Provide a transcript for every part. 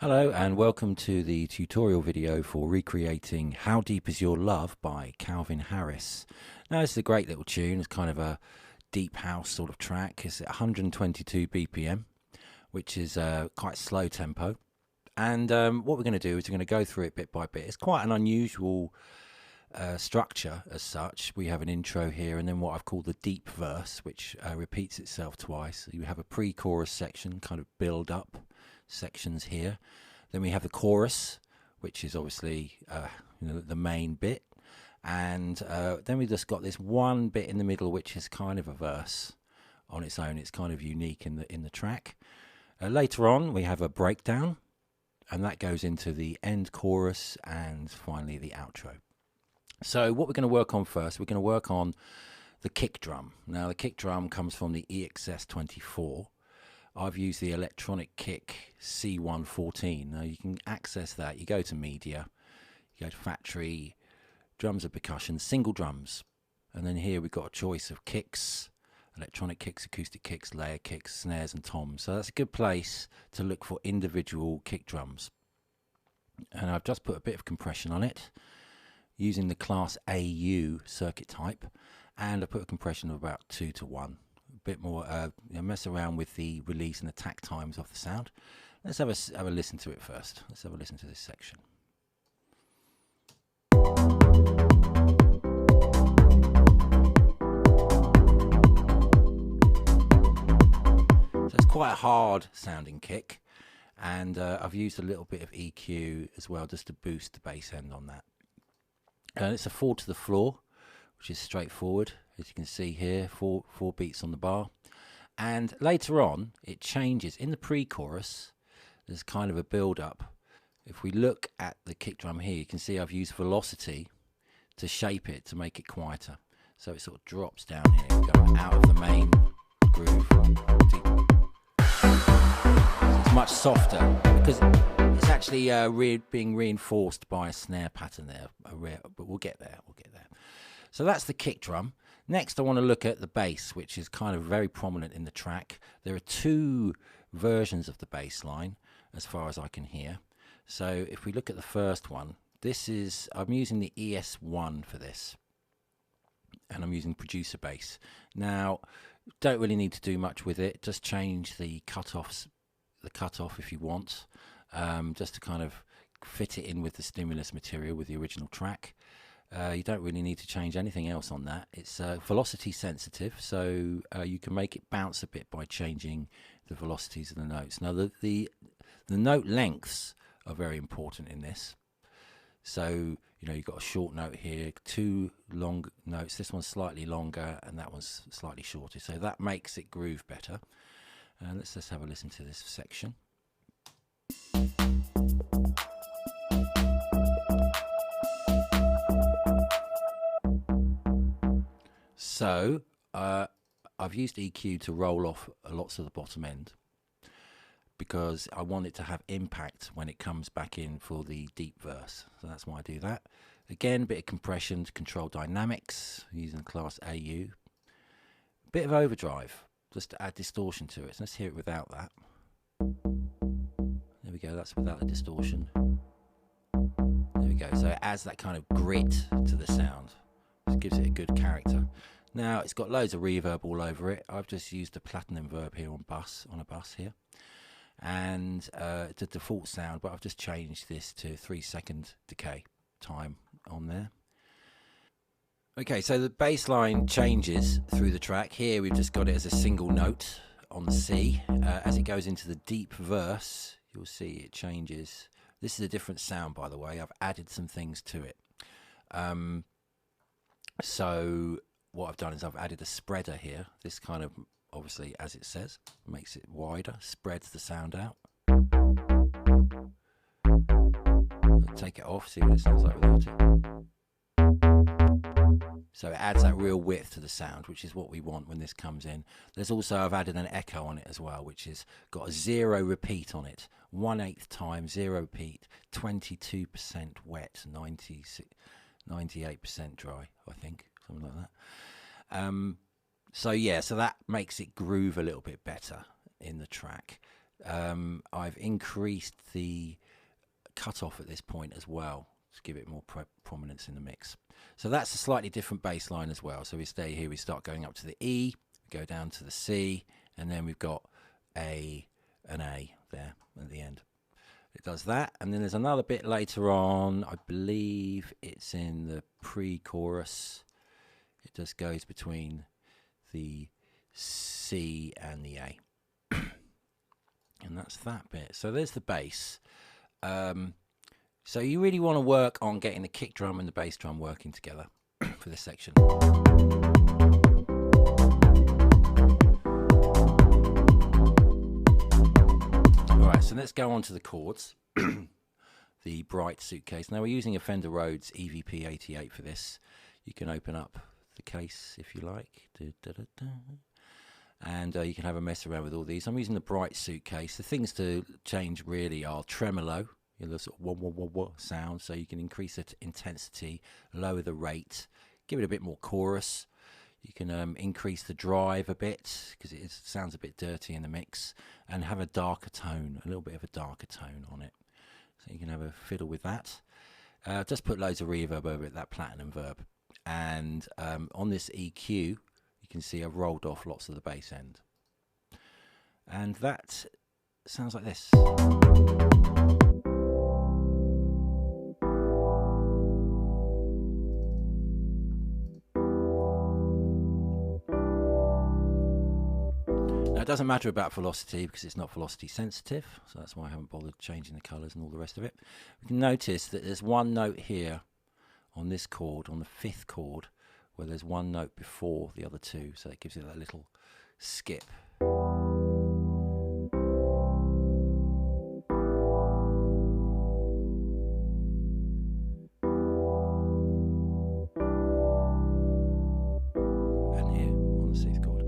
Hello and welcome to the tutorial video for recreating How Deep Is Your Love by Calvin Harris. Now this is a great little tune. It's kind of a deep house sort of track. It's at 122 BPM, which is quite slow tempo. And what we're going to do is we're going to go through it bit by bit. It's quite an unusual structure as such. We have an intro here and then what I've called the deep verse, which repeats itself twice. You have a pre-chorus section, kind of build up sections here. Then we have the chorus, which is obviously the main bit, and then we just got this one bit in the middle, which is kind of a verse on its own. It's kind of unique in the track. Later on, we have a breakdown, and that goes into the end chorus and finally the outro. So what we're going to work on first, we're going to work on the kick drum. Now the kick drum comes from the EXS24. I've used the electronic kick C114. Now you can access that. You go to media, you go to factory, drums and percussion, single drums. And then here we've got a choice of kicks, electronic kicks, acoustic kicks, layer kicks, snares and toms. So that's a good place to look for individual kick drums. And I've just put a bit of compression on it using the class AU circuit type. And I put a compression of about 2 to 1. Bit more mess around with the release and attack times of the sound. Let's have a listen to it first. Let's have a listen to this section. So it's quite a hard sounding kick, and I've used a little bit of EQ as well just to boost the bass end on that. And it's a 4 to the floor, which is straightforward. As you can see here, four beats on the bar. And later on, it changes. In the pre-chorus, there's kind of a build-up. If we look at the kick drum here, you can see I've used velocity to shape it, to make it quieter. So it sort of drops down here, going out of the main groove. So it's much softer, because it's actually being reinforced by a snare pattern there. But we'll get there, So that's the kick drum. Next, I want to look at the bass, which is kind of very prominent in the track. There are 2 versions of the bass line, as far as I can hear. So if we look at the first one, I'm using the ES1 for this, and I'm using producer bass. Now, don't really need to do much with it. Just change the cutoff if you want, just to kind of fit it in with the stimulus material with the original track. You don't really need to change anything else on that. It's velocity sensitive, so you can make it bounce a bit by changing the velocities of the notes. Now the note lengths are very important in this. So you've got a short note here, 2 long notes. This one's slightly longer and that one's slightly shorter. So that makes it groove better. Let's just have a listen to this section. So I've used EQ to roll off lots of the bottom end because I want it to have impact when it comes back in for the deep verse. So that's why I do that. Again, a bit of compression to control dynamics using class AU. Bit of overdrive just to add distortion to it. So let's hear it without that. There we go, that's without the distortion. There we go, so it adds that kind of grit to the sound. Just gives it a good character. Now it's got loads of reverb all over it. I've just used the platinum verb here on a bus here, and the default sound, but I've just changed this to 3-second decay time on there. Okay, so the bass line changes through the track. Here we've just got it as a single note on the C. As it goes into the deep verse, you'll see it changes. This is a different sound, by the way. I've added some things to it. So what I've done is I've added a spreader here. This kind of, obviously, as it says, makes it wider, spreads the sound out. I'll take it off, see what it sounds like without it. So it adds that real width to the sound, which is what we want when this comes in. There's also, I've added an echo on it as well, which has got a 0 repeat on it. 1/8 time, 0 repeat, 22% wet, 98% dry, I think, something like that. So yeah, so that makes it groove a little bit better in the track. I've increased the cutoff at this point as well to give it more prominence in the mix. So that's a slightly different bass line as well. So we stay here, we start going up to the E, go down to the C, and then we've got an A there at the end. It does that, and then there's another bit later on, I believe it's in the pre-chorus. It just goes between the C and the A. And that's that bit. So there's the bass. So you really want to work on getting the kick drum and the bass drum working together for this section. Alright, so let's go on to the chords. The Bright Suitcase. Now we're using a Fender Rhodes EVP 88 for this. You can open up the case if you like. And you can have a mess around with all these. I'm using the Bright Suitcase. The things to change really are tremolo, the sort of wah, wah, wah, wah sound, so you can increase the intensity, lower the rate, give it a bit more chorus. You can increase the drive a bit because it sounds a bit dirty in the mix, and have a darker tone, a little bit of a darker tone on it. So you can have a fiddle with that. Just put loads of reverb over it, that platinum verb. And on this EQ, you can see I've rolled off lots of the bass end. And that sounds like this. Now it doesn't matter about velocity because it's not velocity sensitive, so that's why I haven't bothered changing the colours and all the rest of it. You can notice that there's one note here on this chord, on the 5th chord, where there's one note before the other two, so it gives you that little skip. And here on the 6th chord.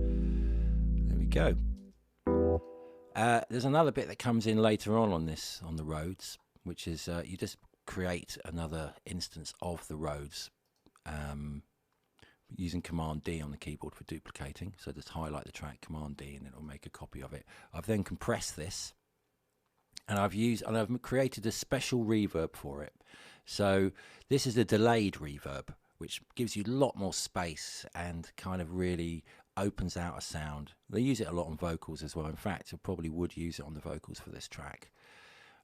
There we go. There's another bit that comes in later on this, on the Rhodes, which is you just create another instance of the Rhodes. Using Command D on the keyboard for duplicating, so just highlight the track, Command D, and it'll make a copy of it. I've then compressed this, and I've created a special reverb for it. So this is a delayed reverb, which gives you a lot more space and kind of really opens out a sound. They use it a lot on vocals as well. In fact, I probably would use it on the vocals for this track.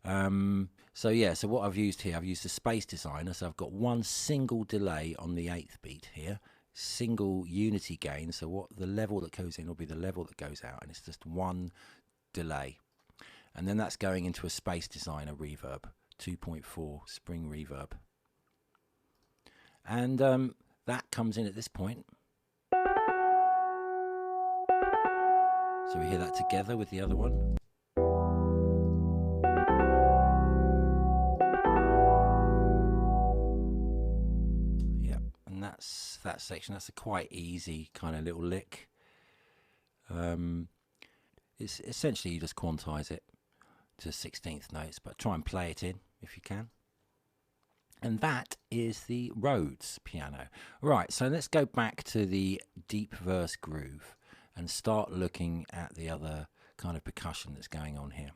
So yeah, so what I've used here, I've used the Space Designer, so I've got one single delay on the 8th beat here. Single unity gain, so what the level that goes in will be the level that goes out, and it's just one delay, and then that's going into a Space Designer reverb 2.4 spring reverb, and that comes in at this point, so we hear that together with the other one. That's that section. That's a quite easy kind of little lick. It's essentially you just quantize it to 16th notes, but try and play it in if you can. And that is the Rhodes piano. Right, so let's go back to the deep verse groove and start looking at the other kind of percussion that's going on here,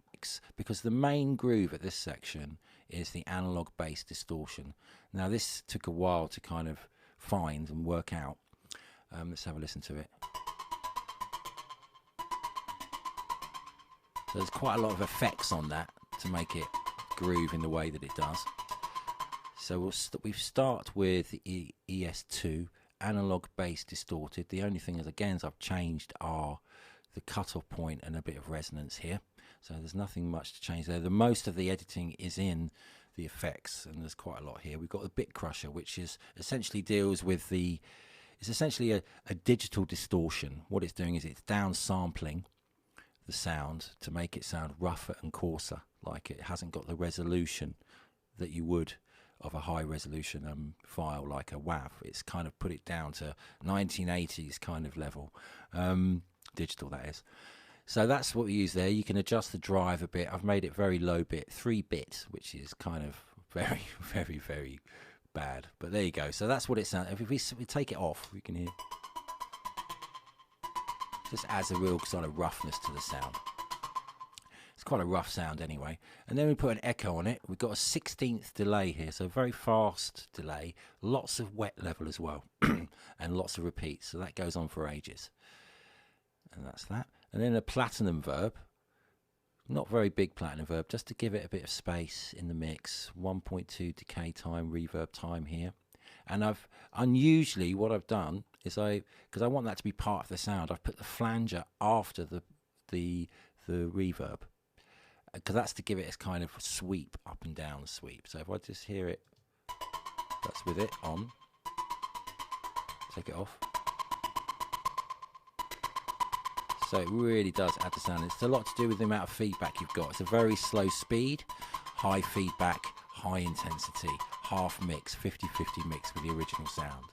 because the main groove at this section is the analog bass distortion. Now this took a while to kind of find and work out. Let's have a listen to it. So there's quite a lot of effects on that to make it groove in the way that it does. So we start with the ES2 analog bass distorted. The only thing is, again, I've changed the cutoff point and a bit of resonance here. So there's nothing much to change there. The most of the editing is in the effects, and there's quite a lot here. We've got the Bit Crusher, which is essentially deals with it's essentially a digital distortion. What it's doing is it's downsampling the sound to make it sound rougher and coarser, like it hasn't got the resolution that you would of a high resolution file like a WAV. It's kind of put it down to 1980s kind of level, digital that is. So that's what we use there. You can adjust the drive a bit. I've made it very low bit, 3-bit, which is kind of very, very, very bad. But there you go. So that's what it sounds. If we take it off, we can hear. Just adds a real sort of roughness to the sound. It's quite a rough sound anyway. And then we put an echo on it. We've got a 16th delay here, so very fast delay, lots of wet level as well, and lots of repeats, so that goes on for ages. And that's that. And then a platinum verb, not very big platinum verb, just to give it a bit of space in the mix. 1.2 decay time, reverb time here. And unusually what I've done is because I want that to be part of the sound, I've put the flanger after the reverb, because that's to give it a kind of sweep, up and down sweep. So if I just hear it, that's with it on, take it off. So it really does add the sound. It's a lot to do with the amount of feedback you've got. It's a very slow speed, high feedback, high intensity, half mix, 50-50 mix with the original sound.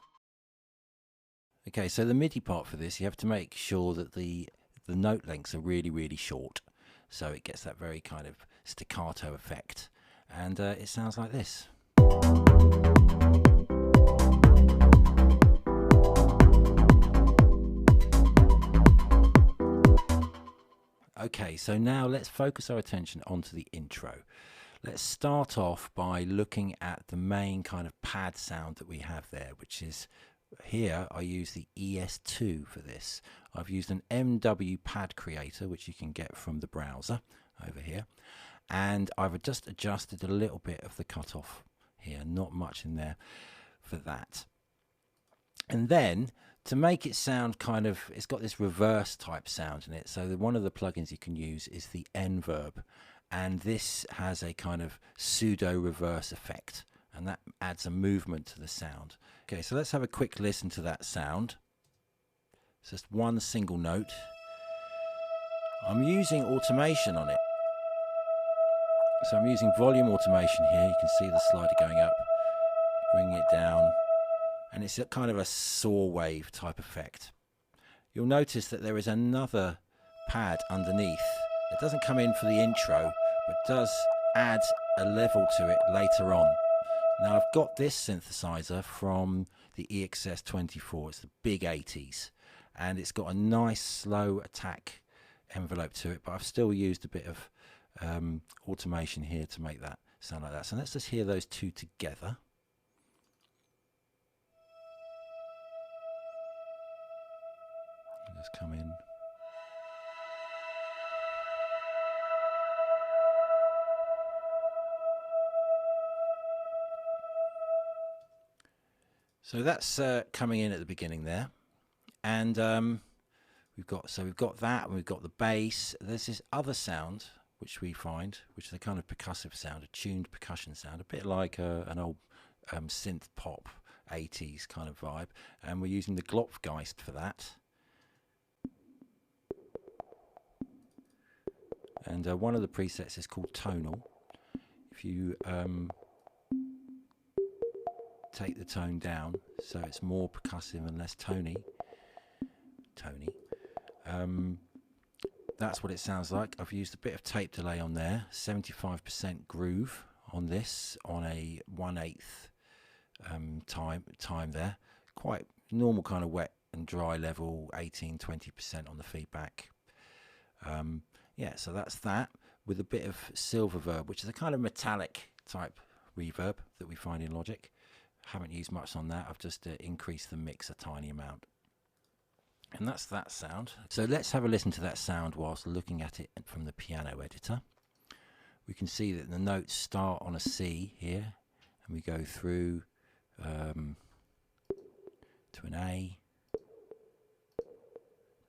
Okay, so the MIDI part for this, you have to make sure that the note lengths are really, really short. So it gets that very kind of staccato effect. And it sounds like this. Okay, so now let's focus our attention onto the intro. Let's start off by looking at the main kind of pad sound that we have there, which is here I use the ES2 for this. I've used an MW pad creator, which you can get from the browser over here, and I've just adjusted a little bit of the cutoff here, not much in there for that. And then to make it sound kind of, it's got this reverse type sound in it, so one of the plugins you can use is the N-Verb, and this has a kind of pseudo reverse effect, and that adds a movement to the sound. Okay, so let's have a quick listen to that sound. It's just one single note. I'm using automation on it, so I'm using volume automation here. You can see the slider going up, bringing it down, and it's a kind of a saw wave type effect. You'll notice that there is another pad underneath. It doesn't come in for the intro, but does add a level to it later on. Now I've got this synthesizer from the EXS24, it's the big 80s, and it's got a nice slow attack envelope to it, but I've still used a bit of automation here to make that sound like that. So let's just hear those two together. Just come in. So that's coming in at the beginning there, and we've got that, and we've got the bass. There's this other sound which we find, which is a kind of percussive sound, a tuned percussion sound, a bit like an old synth pop 80s kind of vibe, and we're using the Glopfgeist for that. And one of the presets is called tonal. If you take the tone down so it's more percussive and less tony, that's what it sounds like. I've used a bit of tape delay on there, 75% groove on this, on a 1/8 time there. Quite normal kind of wet and dry level, 18-20% on the feedback. Yeah, so that's that, with a bit of Silververb, which is a kind of metallic type reverb that we find in Logic. Haven't used much on that. I've just increased the mix a tiny amount. And that's that sound. So let's have a listen to that sound whilst looking at it from the piano editor. We can see that the notes start on a C here, and we go through to an A,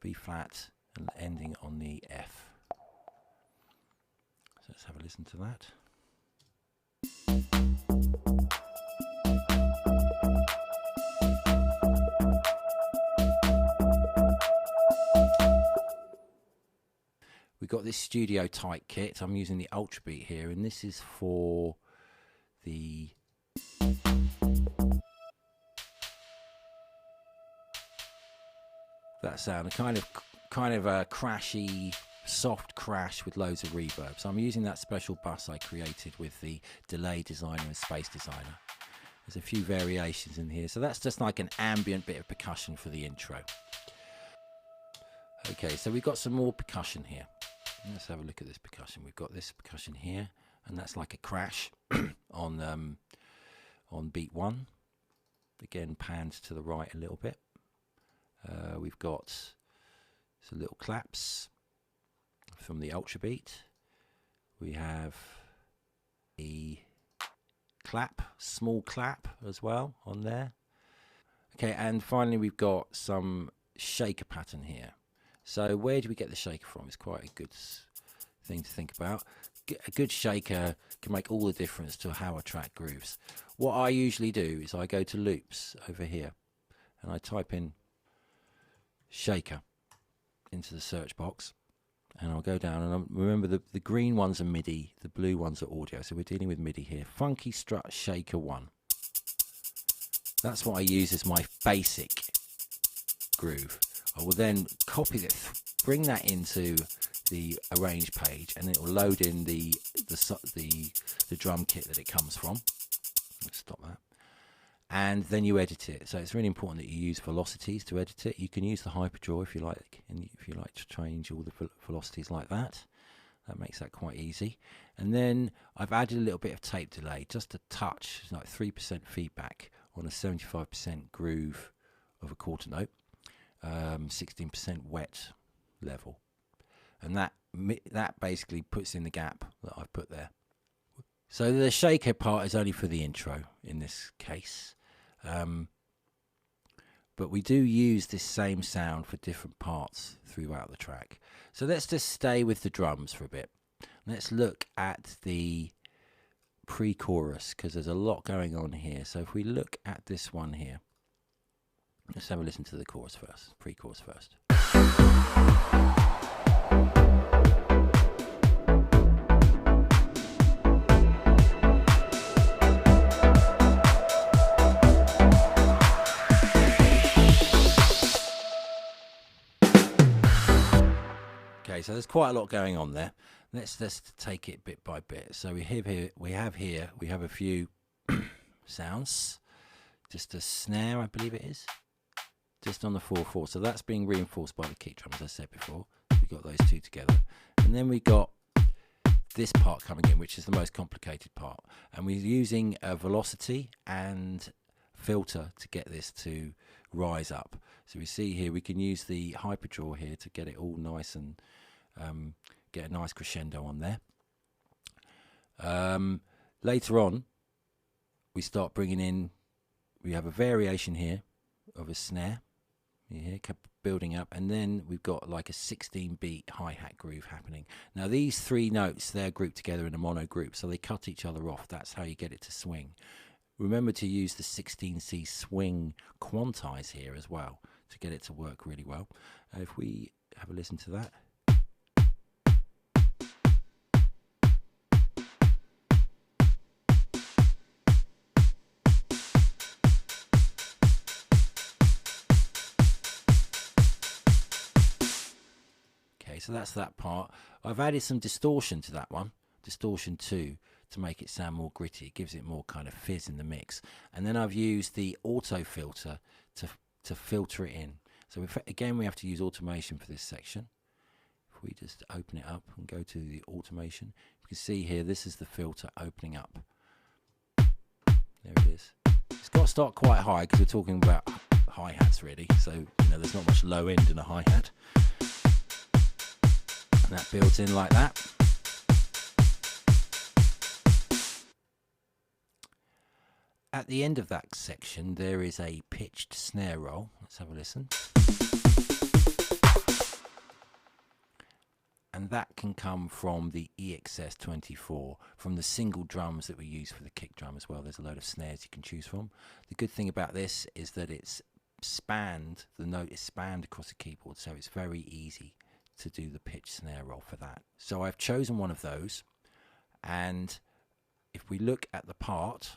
B flat, and ending on the F. So let's have a listen to that. We've got this Studio Tight kit. I'm using the Ultrabeat here, and this is for the that sound, a kind of a crashy, soft crash with loads of reverb. So I'm using that special bus I created with the Delay Designer and Space Designer. There's a few variations in here, so that's just like an ambient bit of percussion for the intro. Okay, so we've got some more percussion here. Let's have a look at this percussion. We've got this percussion here, and that's like a crash on beat 1. Again, pans to the right a little bit. We've got some little claps from the Ultra Beat. We have a clap, small clap as well on there. Okay, and finally we've got some shaker pattern here. So where do we get the shaker from? It's quite a good thing to think about. A good shaker can make all the difference to how a track grooves. What I usually do is I go to loops over here and I type in shaker into the search box, and I'll go down, and remember the green ones are MIDI, the blue ones are audio, so we're dealing with MIDI here. Funky Strut Shaker 1. That's what I use as my basic groove. I will then copy this, bring that into the arrange page, and it will load in the drum kit that it comes from. Let's stop that. And then you edit it. So it's really important that you use velocities to edit it. You can use the Hyperdraw if you like, and if you like to change all the velocities like that. That makes that quite easy. And then I've added a little bit of tape delay, just a touch, like 3% feedback on a 75% groove of a quarter note, 16% wet level. And that basically puts in the gap that I've put there. So the shaker part is only for the intro in this case. But we do use this same sound for different parts throughout the track. So let's just stay with the drums for a bit. Let's look at the pre-chorus, because there's a lot going on here. So if we look at this one here, let's have a listen to the chorus first, pre-chorus first. Okay, so there's quite a lot going on there. Let's take it bit by bit. So we have a few sounds. Just a snare, I believe it is, just on the 4/4. So that's being reinforced by the kick drum, as I said before. We got those two together, and then we got this part coming in, which is the most complicated part. And we're using a velocity and filter to get this to rise up. So we see here we can use the Hyperdraw here to get it all nice and get a nice crescendo on there. Later on, we start bringing in, we have a variation here of a snare. Here, kept building up, and then we've got like a 16-beat hi-hat groove happening. Now these three notes, they're grouped together in a mono group, so they cut each other off. That's how you get it to swing. Remember to use the 16C swing quantize here as well to get it to work really well. If we have a listen to that. So that's that part. I've added some distortion to that one, distortion 2, to make it sound more gritty. It gives it more kind of fizz in the mix. And then I've used the auto filter to filter it in. So again, we have to use automation for this section. If we just open it up and go to the automation, you can see here, this is the filter opening up. There it is. It's got to start quite high because we're talking about hi-hats really. So, you know, there's not much low end in a hi-hat. And that builds in like that. At the end of that section, there is a pitched snare roll. Let's have a listen. And that can come from the EXS24, from the single drums that we use for the kick drum as well. There's a load of snares you can choose from. The good thing about this is that it's spanned, the note is spanned across the keyboard, so it's very easy to do the pitch snare roll for that. So I've chosen one of those, and if we look at the part,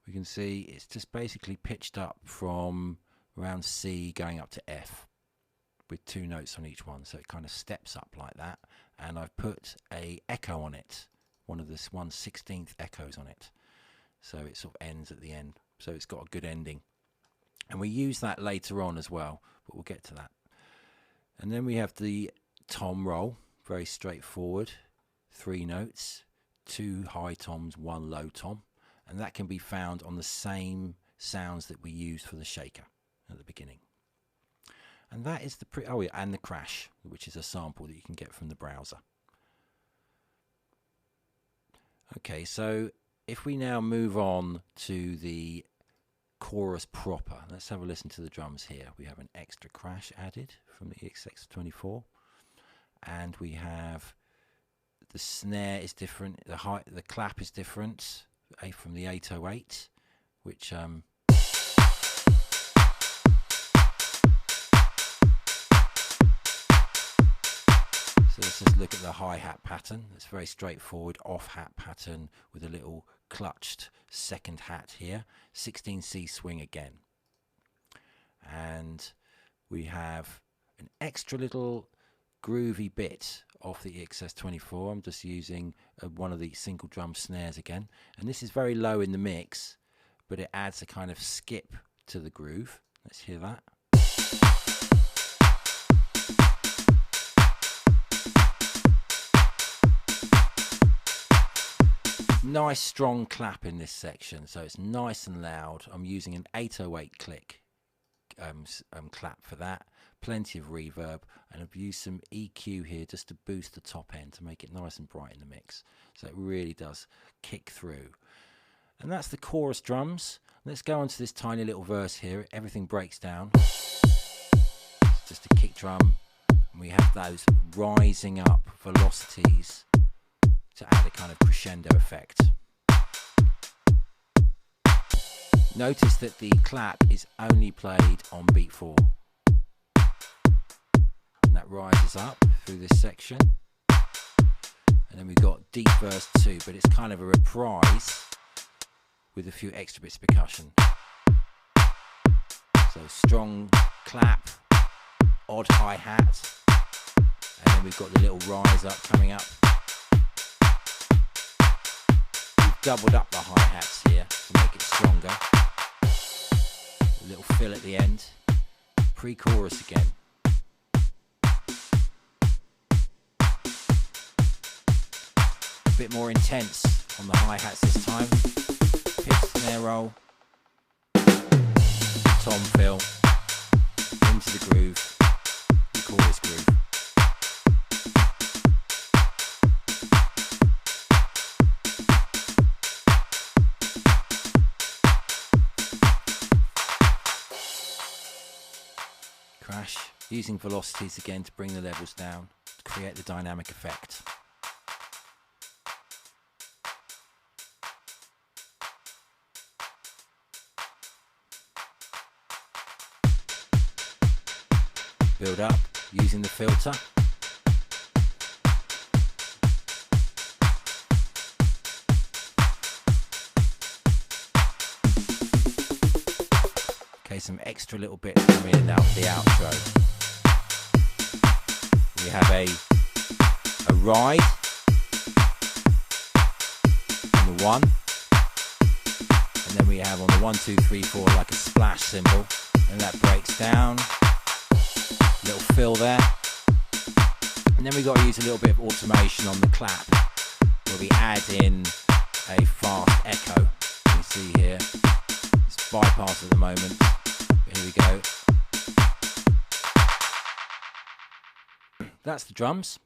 we can see it's just basically pitched up from around C going up to F with 2 notes on each one, so it kind of steps up like that. And I've put a echo on it, one of this 1/16 echoes on it, so it sort of ends at the end, so it's got a good ending. And we use that later on as well, but we'll get to that. And then we have the tom roll, very straightforward. 3 notes, 2 high toms, 1 low tom, and that can be found on the same sounds that we used for the shaker at the beginning. And that is the and the crash, which is a sample that you can get from the browser. Okay, so if we now move on to the chorus proper, let's have a listen to the drums here. We have an extra crash added from the EXX24, and we have the snare is different, the clap is different from the 808, which so let's just look at the hi-hat pattern. It's very straightforward off-hat pattern with a little clutched second hat here. 16C swing again. And we have an extra little groovy bit off the EXS24. I'm just using one of the single drum snares again. And this is very low in the mix, but it adds a kind of skip to the groove. Let's hear that. Nice strong clap in this section, so it's nice and loud. I'm using an 808 click clap for that. Plenty of reverb, and I've used some EQ here just to boost the top end to make it nice and bright in the mix, so it really does kick through. And that's the chorus drums. Let's go on to this tiny little verse here. Everything breaks down. It's just a kick drum, and we have those rising up velocities to add a kind of crescendo effect. Notice that the clap is only played on beat 4. And that rises up through this section. And then we've got deep verse 2, but it's kind of a reprise with a few extra bits of percussion. So strong clap, odd hi-hat, and then we've got the little rise up coming up. Doubled up the hi-hats here to make it stronger. A little fill at the end. Pre-chorus again. A bit more intense on the hi-hats this time. Pitch, snare roll. Tom fill. Into the groove. The chorus groove. Crash, using velocities again to bring the levels down, to create the dynamic effect. Build up, using the filter. Okay, some extra little bits coming in now for the outro. We have a ride on the 1, and then we have on the 1, 2, 3, 4 like a splash cymbal, and that breaks down. Little fill there, and then we've got to use a little bit of automation on the clap, where we add in a fast echo. You can see here, it's bypass at the moment. Here we go. That's the drums.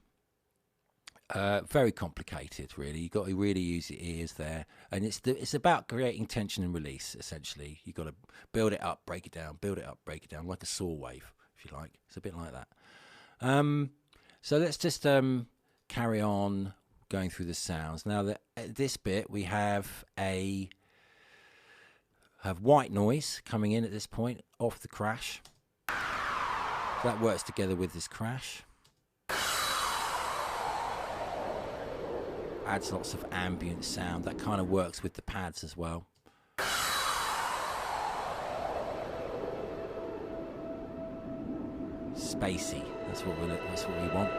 Very complicated, really. You've got to really use your ears there, and it's about creating tension and release. Essentially, you've got to build it up, break it down, build it up, break it down, like a saw wave, if you like. It's a bit like that. So let's just carry on going through the sounds. Now, this bit we have white noise coming in at this point off the crash. So that works together with this crash. Adds lots of ambient sound. That kind of works with the pads as well. Spacey. That's what we want.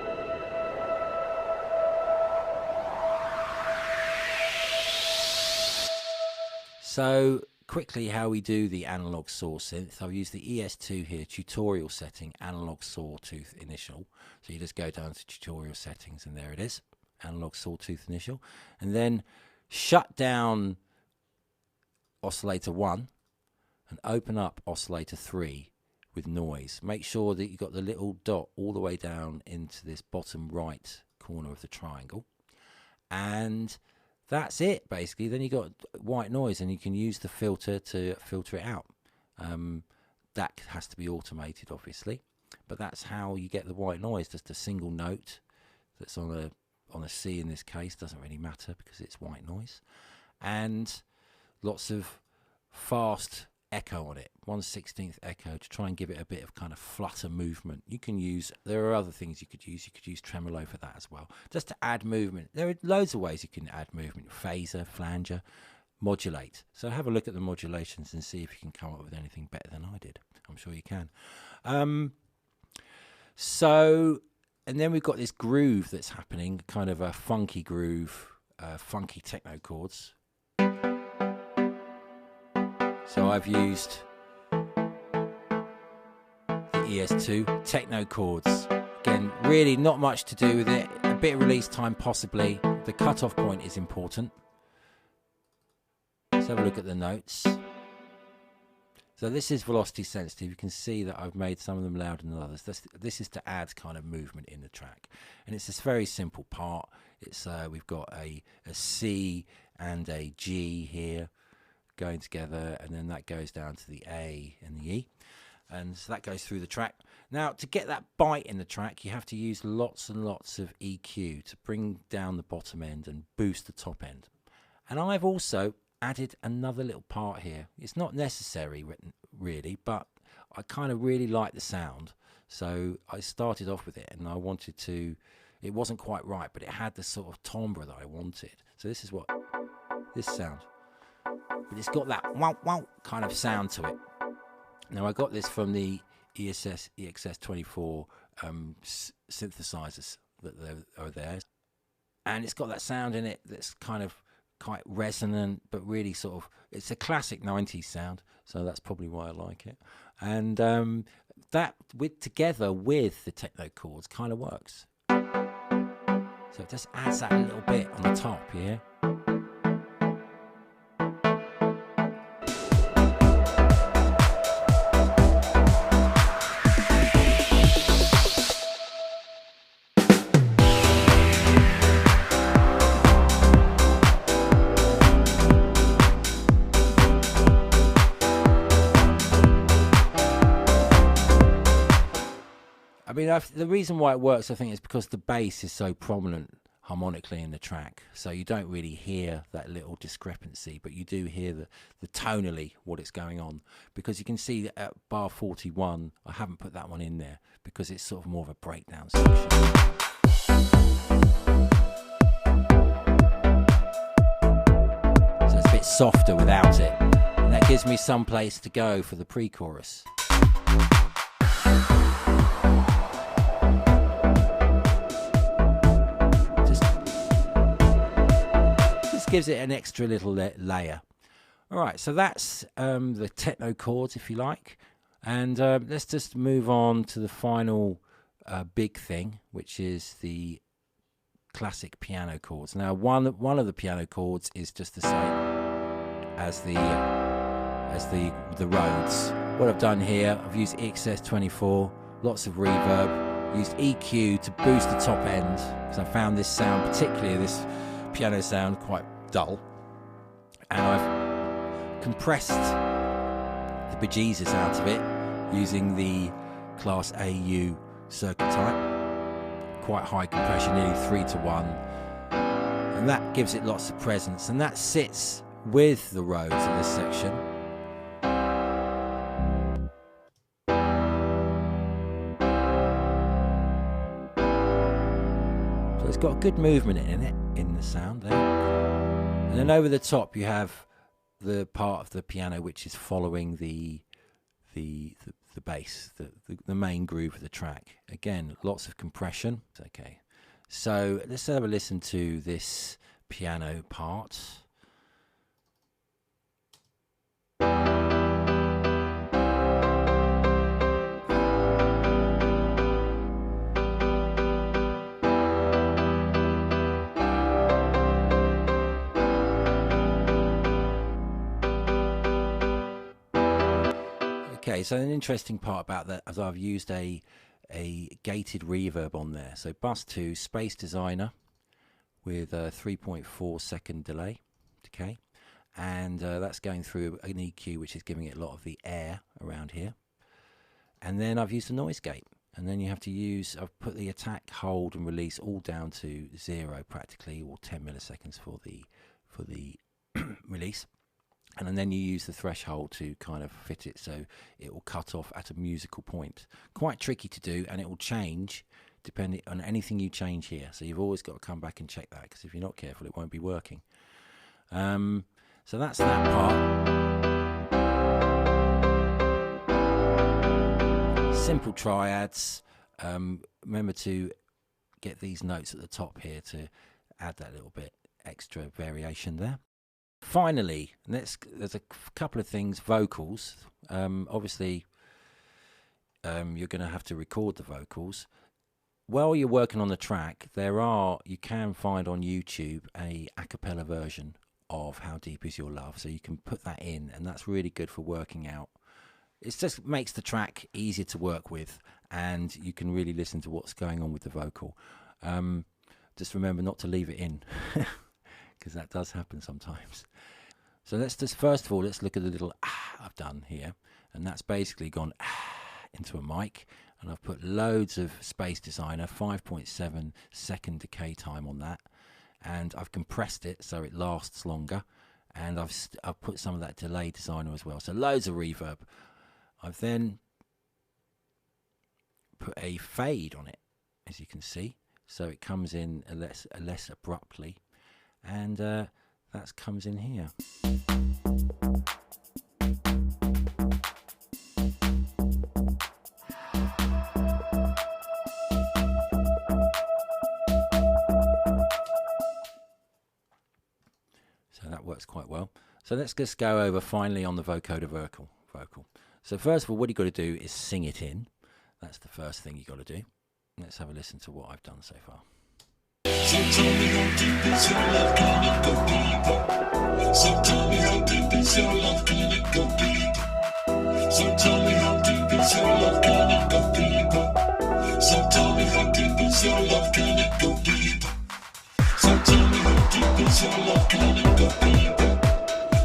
So quickly how we do the analog saw synth. I've used the ES2 here, tutorial setting, analog sawtooth initial. So you just go down to tutorial settings and there it is, analog sawtooth initial. And then shut down oscillator 1 and open up oscillator 3 with noise. Make sure that you've got the little dot all the way down into this bottom right corner of the triangle. And that's it basically. Then you got white noise and you can use the filter to filter it out. That has to be automated obviously, but that's how you get the white noise. Just a single note that's on a C in this case, doesn't really matter because it's white noise, and lots of fast echo on it, 1/16 echo, to try and give it a bit of kind of flutter movement. You can use, there are other things you could use tremolo for that as well, just to add movement. There are loads of ways you can add movement: phaser, flanger, modulate. So have a look at the modulations and see if you can come up with anything better than I did. I'm sure you can. And then we've got this groove that's happening, kind of a funky groove, funky techno chords. So I've used the ES2 techno chords. Again, really not much to do with it. A bit of release time possibly. The cutoff point is important. Let's have a look at the notes. So this is velocity sensitive. You can see that I've made some of them louder than others. This is to add kind of movement in the track. And it's this very simple part. It's we've got a C and a G here going together, and then that goes down to the A and the E, and so that goes through the track. Now, to get that bite in the track, you have to use lots and lots of EQ to bring down the bottom end and boost the top end. And I've also added another little part here. It's not necessary really, but I kind of really like the sound, so I started off with it, and I wanted to, it wasn't quite right, but it had the sort of timbre that I wanted. So this is what this sound, but it's got that wow wow kind of sound to it. Now I got this from the EXS24 synthesizers that are there, and it's got that sound in it that's kind of quite resonant, but really sort of, it's a classic 90s sound, so that's probably why I like it. And that together with the techno chords kind of works. So it just adds that little bit on the top, yeah. I mean, the reason why it works, I think, is because the bass is so prominent harmonically in the track, so you don't really hear that little discrepancy, but you do hear the tonally what it's going on, because you can see that at bar 41, I haven't put that one in there because it's sort of more of a breakdown section. So it's a bit softer without it, and that gives me some place to go for the pre-chorus. Gives it an extra little layer. All right, so that's the techno chords, if you like, and let's just move on to the final big thing, which is the classic piano chords. Now, one of the piano chords is just the same as the Rhodes. What I've done here, I've used EXS24, lots of reverb, used EQ to boost the top end, because I found this sound, particularly this piano sound, quite dull, and I've compressed the bejesus out of it using the Class AU circuit type, quite high compression, nearly 3:1, and that gives it lots of presence, and that sits with the Rhodes in this section. So it's got a good movement in it, in the sound there. And then over the top you have the part of the piano which is following the bass, the main groove of the track. Again, lots of compression. Okay, so let's have a listen to this piano part. So Okay, so an interesting part about that is I've used a gated reverb on there. So bus 2 Space Designer with a 3.4 second delay, decay, and that's going through an EQ which is giving it a lot of the air around here. And then I've used a noise gate, and then you have to use, I've put the attack, hold and release all down to 0 practically, or 10 milliseconds for the release. And then you use the threshold to kind of fit it so it will cut off at a musical point. Quite tricky to do, and it will change depending on anything you change here. So you've always got to come back and check that, because if you're not careful, it won't be working. So that's that part. Simple triads. Remember to get these notes at the top here to add that little bit extra variation there. Finally, there's a couple of things. Vocals. Obviously, you're going to have to record the vocals. While you're working on the track, you can find on YouTube a cappella version of How Deep Is Your Love, so you can put that in, and that's really good for working out. It just makes the track easier to work with, and you can really listen to what's going on with the vocal. Just remember not to leave it in, because that does happen sometimes. So let's just, first of all, let's look at the little I've done here, and that's basically gone into a mic, and I've put loads of Space Designer, 5.7 second decay time on that, and I've compressed it so it lasts longer, and I've put some of that delay designer as well, so loads of reverb. I've then put a fade on it, as you can see, so it comes in less abruptly, and that comes in here. So that works quite well. So let's just go over finally on the vocoder vocal. So first of all, what you've got to do is sing it in. That's the first thing you've got to do. Let's have a listen to what I've done so far. So tell me how deep is your love, can it go deeper? So tell me how deep is your love, can it go deeper? So tell me how deep is your love, can it go deeper? So tell me how deep is your love, can it go deeper? So tell me how deep is your love, can it go deeper?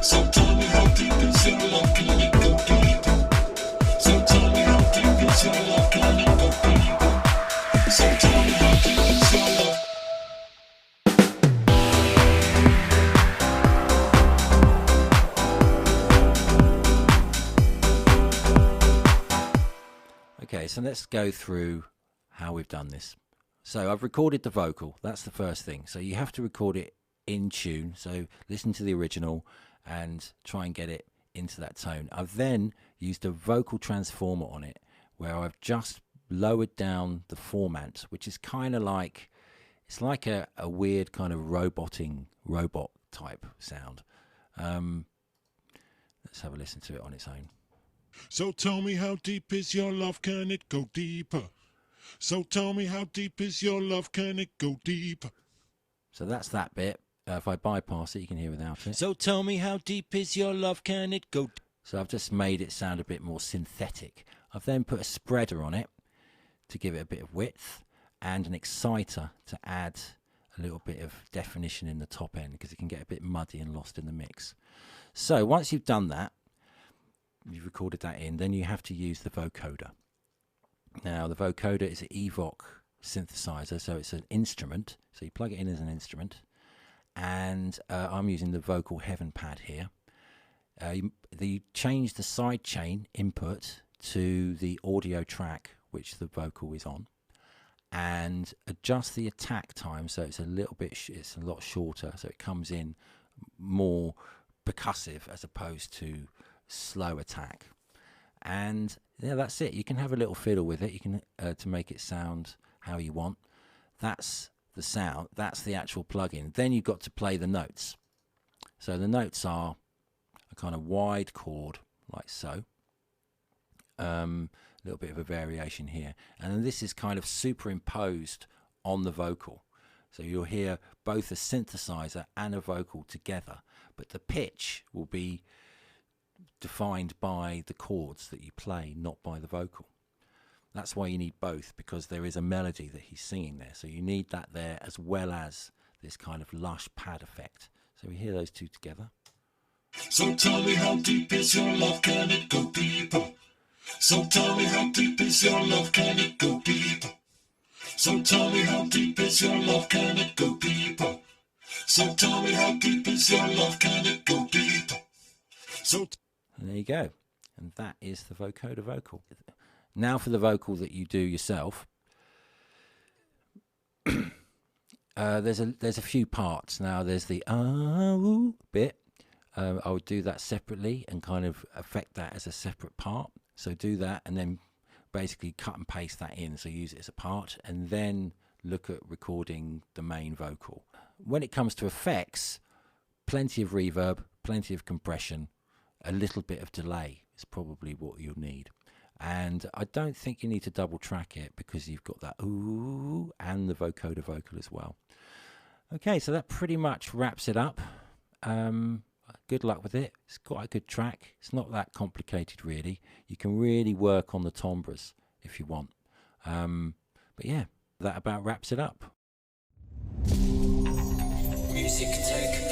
So tell me how deep is your love, can it go deeper? So tell me how deep is your love, can it go deeper? So tell me how deep is your love. Okay, so let's go through how we've done this. So I've recorded the vocal, that's the first thing. So you have to record it in tune, so listen to the original and try and get it into that tone. I've then used a vocal transformer on it, where I've just lowered down the formant, which is kind of like, it's like a weird kind of robot type sound. Let's have a listen to it on its own. So tell me how deep is your love, can it go deeper? So tell me how deep is your love, can it go deeper? So that's that bit. If I bypass it, you can hear without it. So tell me how deep is your love, can it go? So I've just made it sound a bit more synthetic. I've then put a spreader on it to give it a bit of width, and an exciter to add a little bit of definition in the top end, because it can get a bit muddy and lost in the mix. So once you've done that, you've recorded that in, then you have to use the vocoder. Now the vocoder is an Evox synthesizer, so it's an instrument, so you plug it in as an instrument, and I'm using the Vocal Heaven pad here. You change the sidechain input to the audio track which the vocal is on, and adjust the attack time so it's a lot shorter, so it comes in more percussive as opposed to slow attack. And yeah, that's it. You can have a little fiddle with it, you can to make it sound how you want. That's the sound, that's the actual plugin. Then you've got to play the notes. So the notes are a kind of wide chord like so, a little bit of a variation here, and then this is kind of superimposed on the vocal, so you'll hear both a synthesizer and a vocal together, but the pitch will be defined by the chords that you play, not by the vocal. That's why you need both, because there is a melody that he's singing there. So you need that there as well as this kind of lush pad effect. So we hear those two together. So tell me, how deep is your love? Can it go deeper? So tell me, how deep is your love? Can it go deeper? So tell me, how deep is your love? Can it go deeper? So tell me, how deep is your love? Can it go deeper? And there you go. And that is the vocoder vocal. Now for the vocal that you do yourself. There's a few parts. Now there's the ooh bit. I would do that separately and kind of affect that as a separate part. So do that and then basically cut and paste that in. So use it as a part and then look at recording the main vocal. When it comes to effects, plenty of reverb, plenty of compression, a little bit of delay is probably what you'll need. And I don't think you need to double track it because you've got that ooh and the vocoder vocal as well. Okay, so that pretty much wraps it up. Good luck with it. It's quite a good track. It's not that complicated really. You can really work on the timbres if you want. But yeah, that about wraps it up. Music Tech